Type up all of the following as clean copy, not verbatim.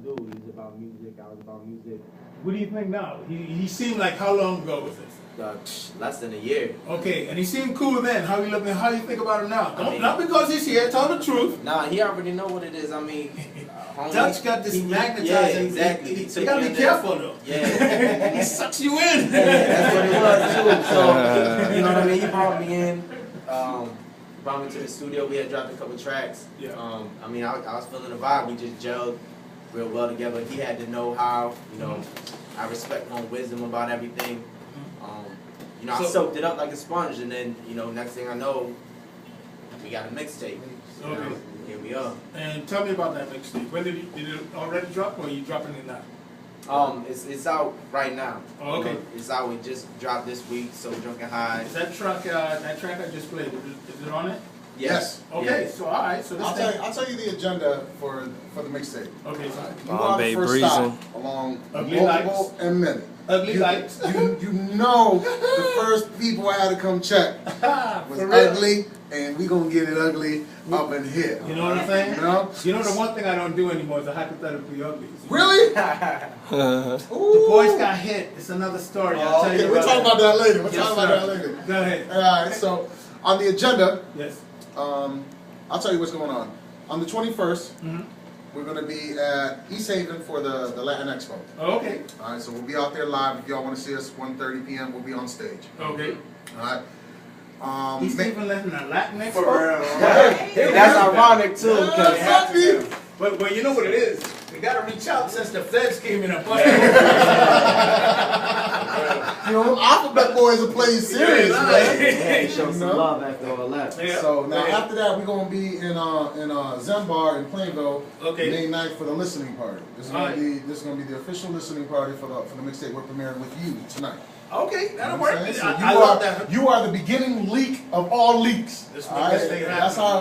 cool dude. He's about music. I was about music. What do you think now? He seemed like, how long ago was this? Less than a year. Okay, and he seemed cool then. How you think about him now? Not because he's here, tell the truth. Nah, he already know what it is. I mean, Dutch got this magnetizing. Yeah, exactly. You gotta be careful though. Yeah. He sucks you in. That's what it was too. So, you know what I mean? He brought me in. Brought me to the studio. We had dropped a couple tracks. Yeah. I mean, I was feeling the vibe. We just gelled real well together. He had the know-how. You know, I respect my wisdom about everything. You know, I soaked it up like a sponge, and then, you know, next thing I know, we got a mixtape. So Okay. now, here we are. And tell me about that mixtape. When did it already drop, or are you dropping it now? It's out right now. Oh, okay. You know, it's out. We just dropped this week. So Drunken High. Is that track I just played? Is it on it? Yes. Okay. Yeah. So all right. So this I'll tell you the agenda for the mixtape. Okay. So You are the first stop along Ugly multiple Lights. and many. Ugly Lights. You know the first people I had to come check was For real. ugly, and we gonna get it ugly up in here. You know what I'm saying? You know? You know the one thing I don't do anymore is the hypothetically ugly. Really? The Ooh. boys got hit. It's another story. I'll tell Okay, you we'll talk about that later. We'll Yes, talk about sir. that later. Go ahead. All right. So on the agenda, Yes. I'll tell you what's going on. On the 21st, we're going to be at East Haven for the Latin Expo. Oh, okay. All right, so we'll be out there live. If y'all want to see us, 1:30 p.m. We'll be on stage. Okay. All right. He's even letting a Latin Expo. That's ironic too, because Exactly. But you know what it is? We gotta reach out since the feds came in a bunch. You know, Alphabet Boys are playing serious, Yeah, man. hey, show some No. love after all that. Yeah. So now Yeah. after that, we're gonna be in Zembar in Plainville, Okay. May 9th for the listening party. This is Alright. gonna be the official listening party for the mixtape we're premiering with you tonight. Okay, You know that'll what work. I'm saying? So I love that. You are the beginning leak of all leaks. Let's All make right? this thing happen. That's how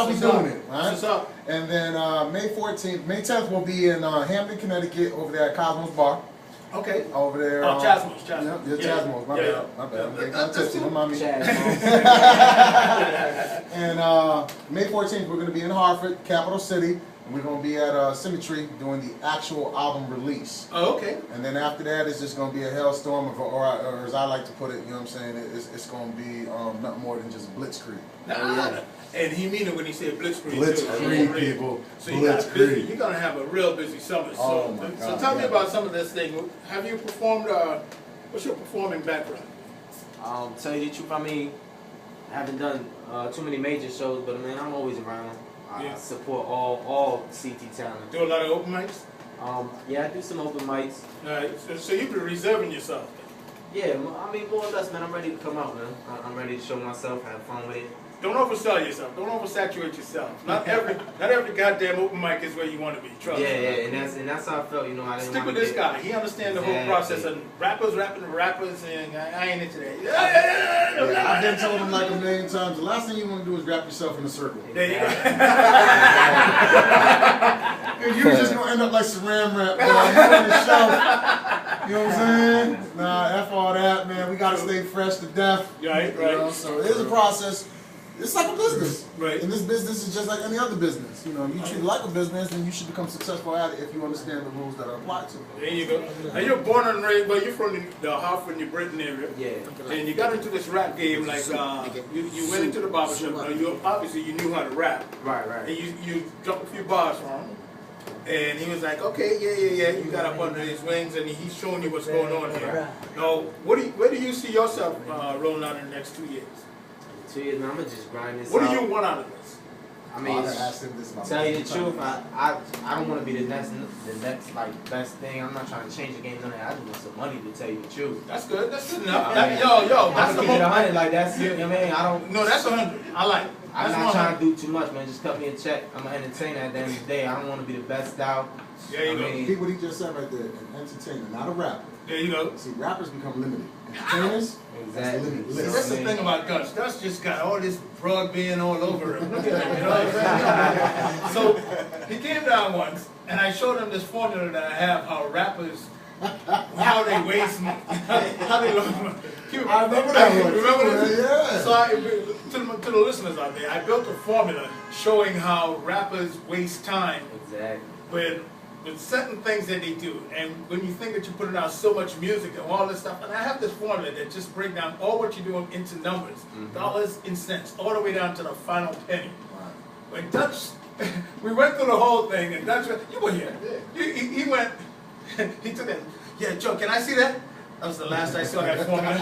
we What's doing up? it. All right? What's up? And then May 10th we'll be in Hampton, Connecticut, over there at Cosmos Bar. Okay. Over there. Oh, Chasmos. Yeah, Yeah. Chasmos. My bad. My bad. I'm getting kind of tipsy. Don't mind me. And May 14th, we're going to be in Hartford, capital city, and we're going to be at Symmetry doing the actual album release. Oh, okay. And then after that, it's just going to be a hellstorm, or as I like to put it, you know what I'm saying, it's going to be nothing more than just blitzkrieg. Nah. And he mean it when he said blitzkrieg. Blitzkrieg, people. So you got busy. Blitzkrieg. You're gonna have a real busy summer. Oh So, my so God, tell me yeah. about some of this thing. Have you performed? What's your performing background? Tell you the truth, I mean, I haven't done too many major shows, but I mean, I'm always around. I Yeah. support all CT talent. Do a lot of open mics. Yeah, I do some open mics. So you've been reserving yourself. Yeah, I mean, more or less, man, I'm ready to come out, man. I'm ready to show myself, have fun with it. Don't oversell yourself. Don't oversaturate yourself. Not every goddamn open mic is where you want to be. Trust me. Yeah, and that's how I felt. You know, I didn't Stick want with to this guy. He understands the whole Exactly. process of rappers rapping to rappers, and I ain't into that. Yeah, I've been told him like a million times, the last thing you want to do is wrap yourself in a circle. There you go. You're just going to end up like Saran Wrap, bro. You're on the shelf. You know what I'm saying? Nah, F all that, man. We got to stay fresh to death. Right, You know, right. so it is a process. It's like a business. Right. And this business is just like any other business. You know, if you treat it like a business, then you should become successful at it if you understand the rules that are applied to it. There you go. And you're born and raised, but you're from the Hartford, New Britain area. Yeah. And you got into this rap game like you went into the barbershop. Now you obviously you knew how to rap. Right. And you dropped a few bars from him. And he was like, okay, yeah. You got up under his wings, and he's showing you what's going on here. Now, where do you see yourself rolling out in the next 2 years? 2 years, man, I'm gonna just grind this What out. do you want out of this? I mean, tell you the truth, I don't want to be the next like best thing. I'm not trying to change the game, none of that. I just want some money to tell you the truth. That's good. That's good enough. I mean, Yo, I'm that's the keeping it most. 100, like that's you know what I mean. I don't. No, that's 100. I like it. I'm That's not trying 100. to do too much, man. Just cut me a check. I'm an entertainer at the end of the day. I don't want to be the best out. There you I go. mean, Repeat what he just said right there. An entertainer, not a rapper. There you go. See, rappers become limited. Entertainers, exactly. limited. See, that's the thing about Gus. Gus just got all this broad being all over him. Look at him, you know what I'm saying? So he came down once, and I showed him this formula that I have, how rappers, how they waste money, how they lose money. I remember that one. Remember this? Yeah. So to the listeners out there, I built a formula showing how rappers waste time Exactly. with with certain things that they do, and when you think that you're putting out so much music and all this stuff, and I have this formula that just break down all what you're doing into numbers, dollars and cents, all the way down to the final penny. When Dutch, we went through the whole thing, and Dutch, you were here. He went, he took that. Yeah, Joe, can I see that? That was the last I saw that formula.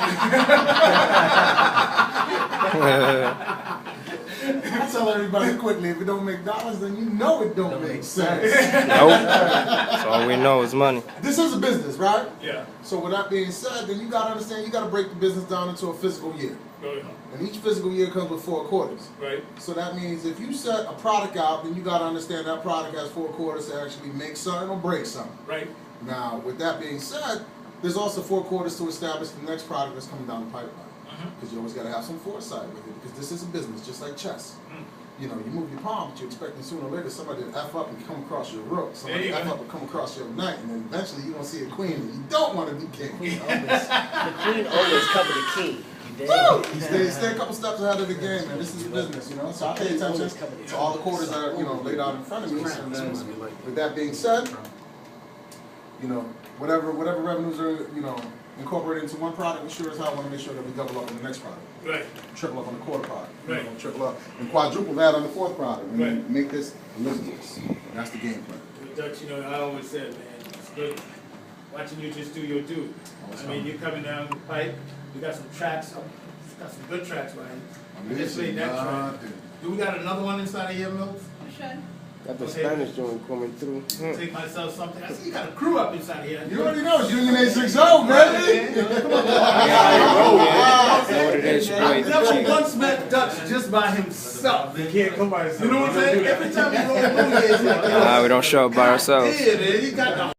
I tell everybody quickly, if it don't make dollars, then you know it don't make sense. Nope. That's all we know is money. This is a business, right? Yeah. So with that being said, then you gotta understand, you gotta break the business down into a physical year. Right. And each physical year comes with 4 quarters. Right. So that means if you set a product out, then you gotta understand that product has 4 quarters to actually make something or break something. Right. Now, with that being said, there's also 4 quarters to establish the next product that's coming down the pipeline. Because you always got to have some foresight with it, because this is a business, just like chess. You know, you move your pawn, but you're expecting sooner or later somebody to F up and come across your rook, somebody to F up and come across your knight, and then eventually you're going to see a queen, and you don't want to be king. The queen always cover the king. You dig? Stay a couple steps ahead of the game, man. This is business, you know. So I pay attention to all the quarters that are, you know, laid out in front of me. With that being said, you know, whatever revenues are, you know, incorporated into one product, we sure as hell want to make sure that we double up on the next product. Right. Triple up on the quarter product. Right. You know, triple up and quadruple that on the 4th product. And Right. then make this a business. That's the game plan. Dutch, you know, I always said, man, it's good watching you just do your due. I mean, you're coming down the pipe, you got some tracks, got some good tracks, right? I just laid that track. Do we got another one inside of your mills? You should. Got the Okay. Spanish joint coming through. Take myself something. I see you got a crew up inside of here. You already know, it's Union 860, baby! Know what it is, your boy, I the never Chief. once met Dutch just by himself. You can't come by yourself. You know what I'm saying? Every time you roll through here, it's like, Nah, we don't show up by ourselves. yeah, man, you got the